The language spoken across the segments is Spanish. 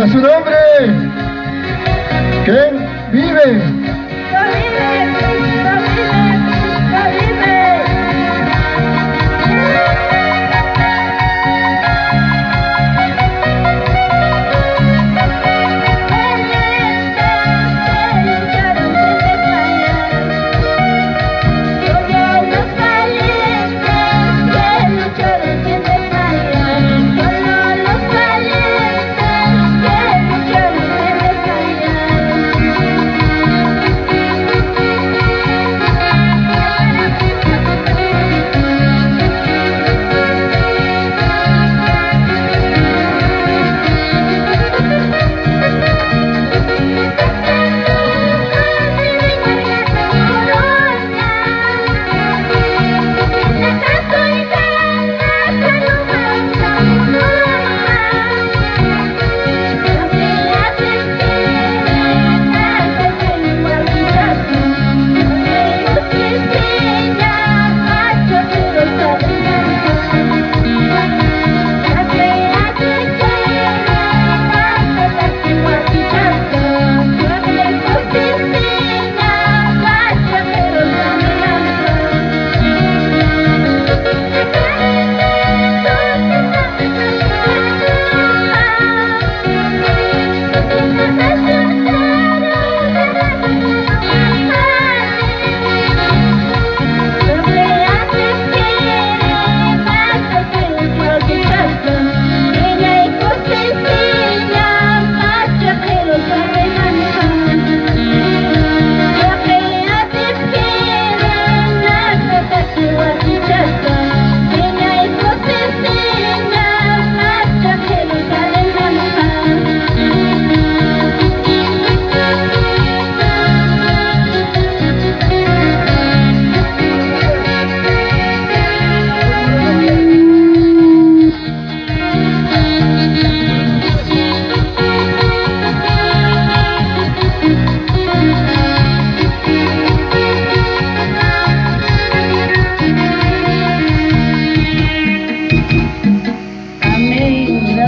a su nombre. ¿Quién vive?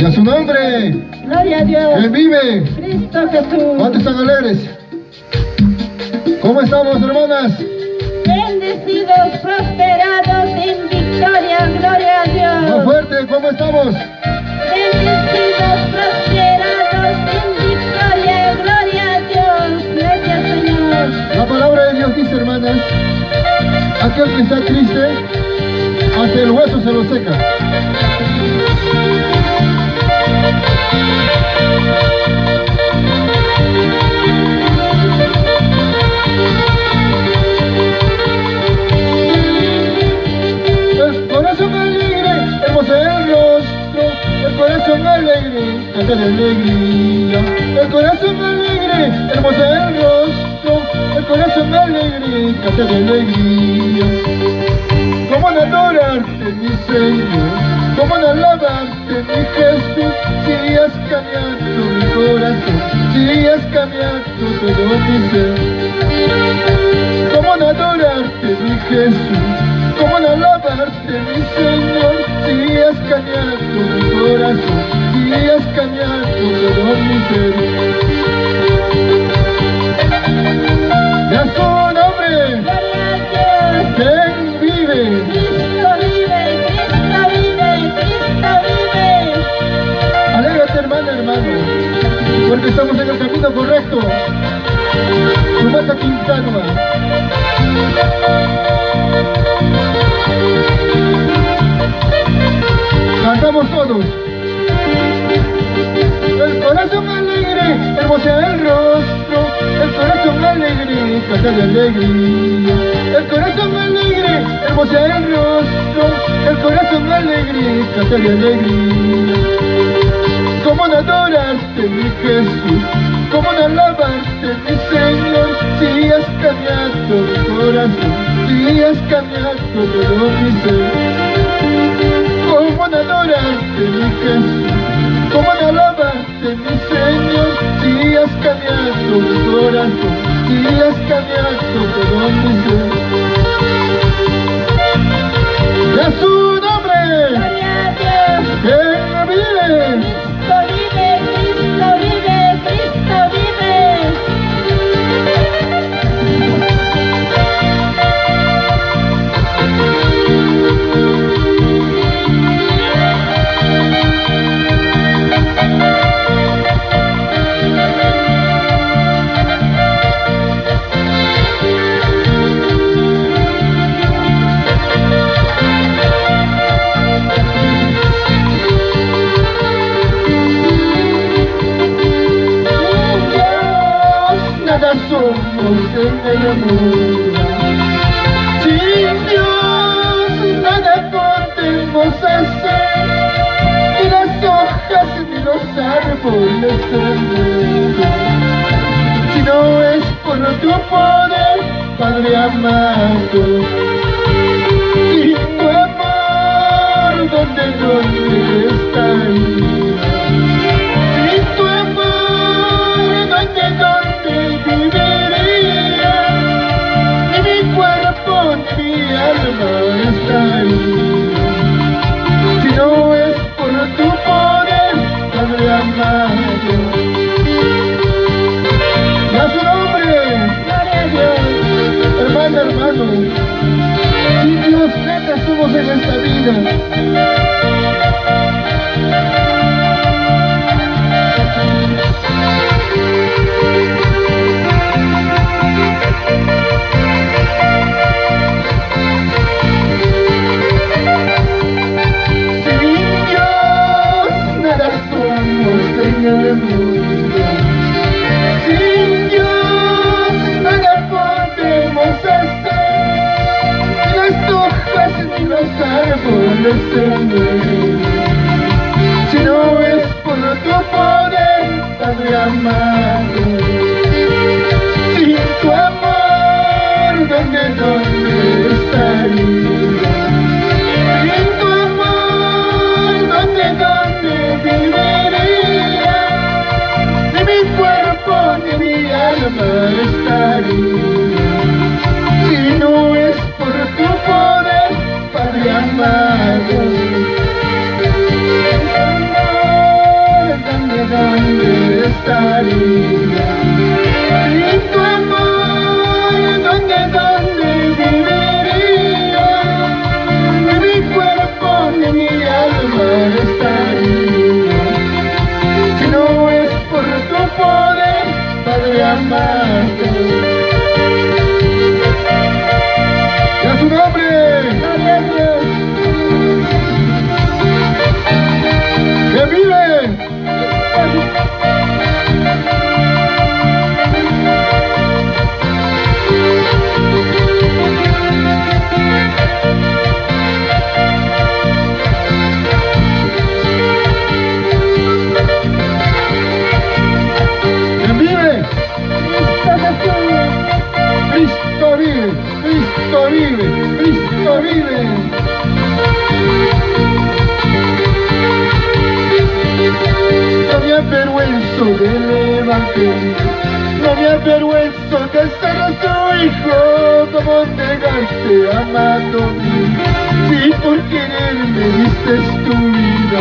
A su nombre. Gloria a Dios. ¿Quién vive? Cristo Jesús. ¿Cuántos están alegres? ¿Cómo estamos, hermanas? Bendecidos, prosperados en victoria. Gloria a Dios. Más fuerte, ¿cómo estamos? Bendecidos, prosperados en victoria. Gloria a Dios. Gracias, Señor. La palabra de Dios dice, hermanas, aquel que está triste, hasta el hueso se lo seca. El corazón alegre, hermoso el rostro, el corazón alegre, canta de alegría. El corazón alegre, hermoso el rostro, el corazón alegre, canta de alegría. ¿Cómo no adorarte, mi Señor? ¿Cómo no alabarte, mi Jesús? Si has cambiado mi corazón, si has cambiado todo mi ser. ¿Cómo no adorarte, mi Jesús? ¿Cómo no alabarte, mi Señor? Si has cambiado mi corazón, si has cambiado todo mi ser. Y a su nombre, ¿quién vive? Cristo vive, Cristo vive, Cristo vive. Alégrate, hermana, hermano, porque estamos en el camino correcto. Sumata Quintana. Cantamos todos. El corazón alegre, hermosa el rostro, el corazón alegre, canta de alegría. El corazón alegre, hermosa el rostro, el corazón alegre, canta de alegría. ¿Cómo no adorarte, mi Jesús? ¿Cómo no alabarte, mi Señor? Si has cambiado mi corazón, si has cambiado todo mi ser. ¿Cómo no adorarte, mi Jesús? ¿Cómo no alabarte, mi Señor? Si has cambiado mi corazón, si has cambiado todo mi ser. Y a su nombre, Gloria a Dios. ¿quién vive? Cristo vive, Cristo vive. somos en el mundo. Sin Dios nada podemos hacer, ni las hojas ni los árboles del mundo. Si no es por tu poder, Padre amado, sin tu amor, ¿dónde estaría? Sin tu amor, ¿dónde viviría? Ni mi cuerpo ni mi alma estaría. Si no es por tu poder, Padre amado. ¡A su nombre! Gloria a Dios. Hermana, hermano, sin Dios nada somos en esta vida. Sin Dios nada somos en el mundo. Sin Dios nada podemos hacer, ni las hojas ni los árboles del mundo. Si no es por tu poder, Padre amado, sin tu amor, ¿dónde estaría? Sin tu amor, ¿dónde viviría? Ni mi cuerpo ni mi alma estaría. Si no es por tu poder, Padre amado, ¿dónde estaría? Sin tu amor, ¿dónde viviría? Ni mi cuerpo ni mi alma estaría. Si no es por tu poder, Padre amado. ¡Y a su nombre! Gloria a Dios. ¡Que vive! Cristo Jesús. Cristo vive, Cristo vive. No me avergüenzo del Evangelio, no me avergüenzo de ser su hijo. Como negaste, amado mío, si por querer me diste tu vida.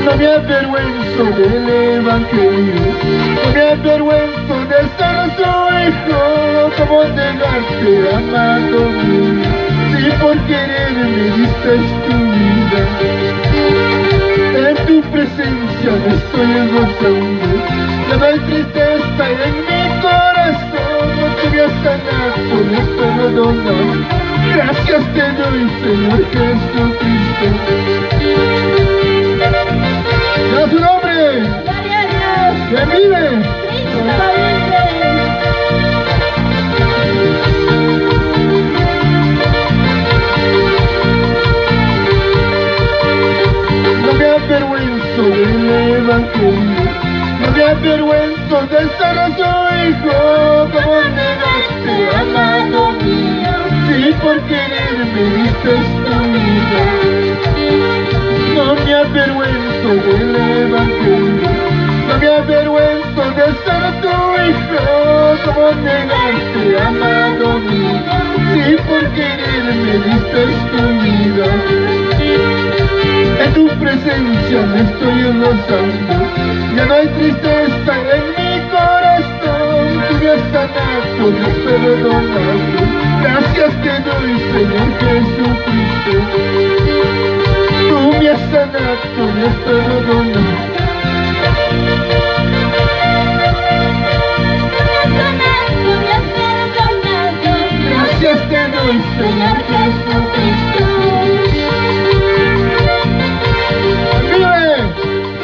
No me avergüenzo del Evangelio, no me avergüenzo de ser su hijo. Como negaste, amado mío, si por querer me diste tu vida. En tu presencia me estoy gozando, ya no hay tristeza en mi corazón. No te voy a sanar, por esto perdonado. Gracias te doy, Señor Jesucristo. ¡Y a su nombre! Gloria a Dios. ¡Que vive! Cristo vive. No me avergüenzo del Evangelio, no me avergüenzo de ser su hijo. Como negaste, amado mío, si por querer me diste tu vida. No me avergüenzo del Evangelio, no me avergüenzo de ser tu hijo. Como negaste, amado mío, si por querer me diste tu vida. En tu presencia me estoy gozando, ya no hay tristeza en mi corazón. Tú me has sanado, me has perdonado. Gracias te doy, Señor Jesucristo. Tú me has sanado, me has perdonado. Gracias te doy, Señor Jesucristo. ¡Vive!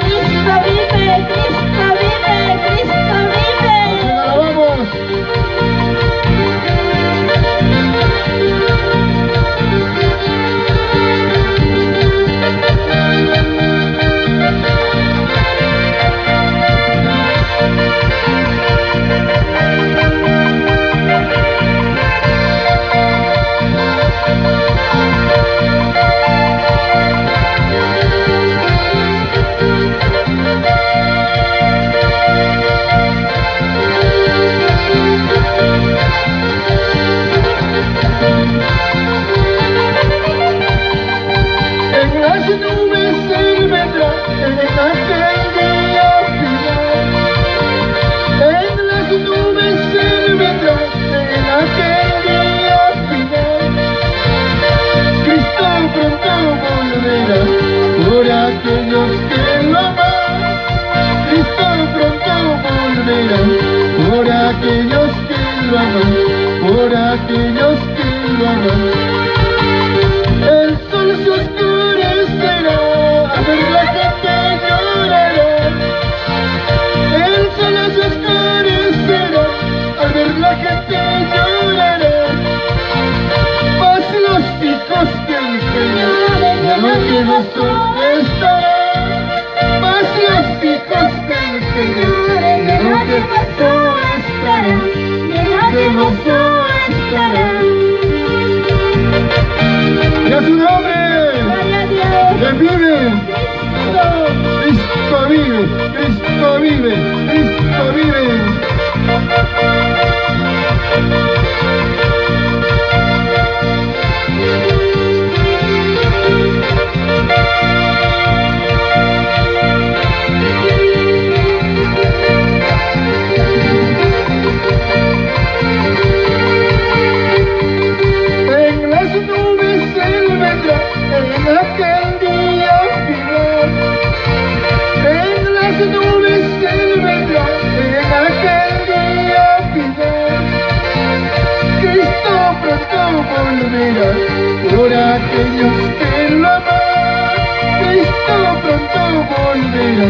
Cristo vive, Cristo vive, Cristo vive. ¡Nos alabamos! aman, por aquellos que lo aman. El sol se oscurecerá, al ver la gente llorará. El sol se oscurecerá, al ver la gente llorará. Mas los hijos del Señor llenos de gozo estarán. Mas los hijos del Señor llenos de gozo estarán. De gozo estarán. Y a su nombre, que vive, Cristo vive, Cristo vive, Cristo vive. En aquel día final, en las nubes Él vendrá, en aquel día final. Cristo pronto volverá, por aquellos que lo aman. Cristo pronto volverá,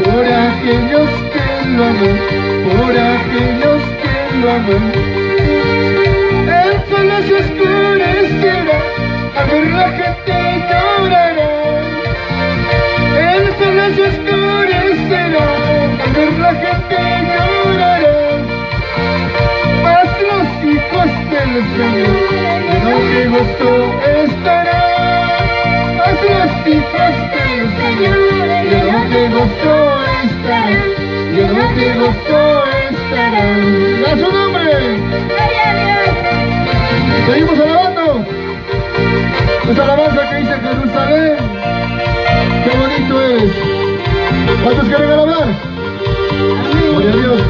por aquellos que lo aman, por aquellos que lo aman. El sol se oscurecerá, al ver la gente llorará. El sol se oscurecerá, al ver la gente llorará. Mas los hijos del Señor llenos de gozo estarán. Mas los hijos del Señor llenos de gozo estarán. Llenos de gozo estarán. ¡A su nombre! Seguimos alabando. Esa alabanza que dice Jerusalén, qué bonito eres. ¿Cuántos quieren alabar? Gloria a Dios.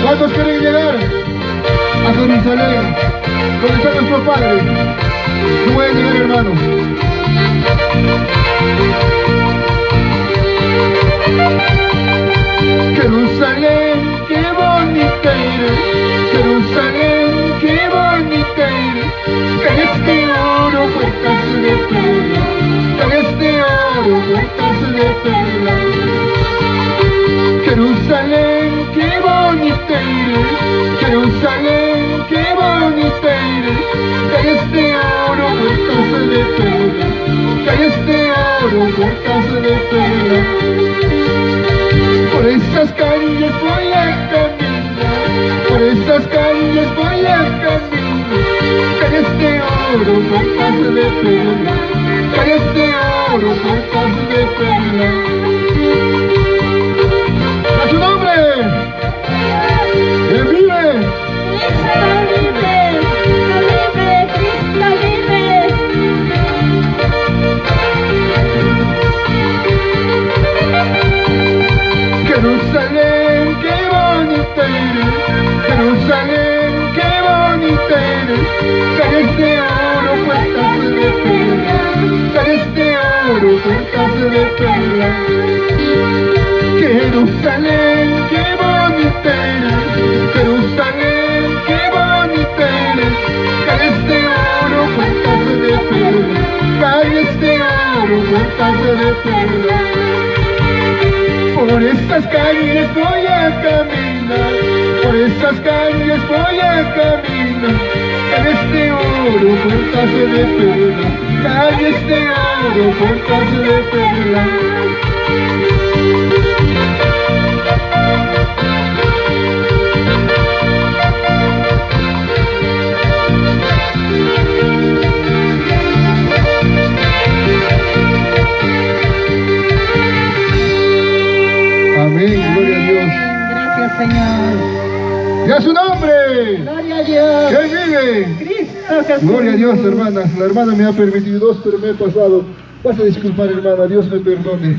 ¿Cuántos quieren llegar a Jerusalén, donde está nuestro Padre? No pueden llegar, hermanos. Jerusalén, qué bonita eres. Jerusalén, qué bonita eres. Calles de oro, puertas de perla. Calles de oro, puertas de perla. Jerusalén, qué bonita eres. Jerusalén, qué bonita eres. Calles de oro, puertas de perla. Calles de oro, puertas de perla. Por estas calles voy a caminar, por estas calles voy a caminar. Calles de oro, puertas de perla. Calles de oro, puertas de perla. ¡A su nombre! ¡Que vive! Cristo vive, Cristo vive. Jerusalén, qué bonita eres. Jerusalén, qué bonita eres. Calles de oro, puertas de perla. Calles de oro, puertas de perla. Jerusalén, qué bonita eres. Jerusalén, qué bonita eres. Calles de oro, puertas de perla. Calles de oro, puertas de perla. Por estas calles voy a caminar, por estas calles voy a caminar. Calles de oro, puertas de perla. Calles de oro, puertas de perla. Amén, gloria a Dios. Gracias, Señor. ¡Y a su nombre! Gloria a Dios. ¡Que vive! Cristo Jesús. Gloria a Dios, hermanas. La hermana me ha permitido dos, pero me he pasado. Vas a disculpar, hermana. Dios me perdone.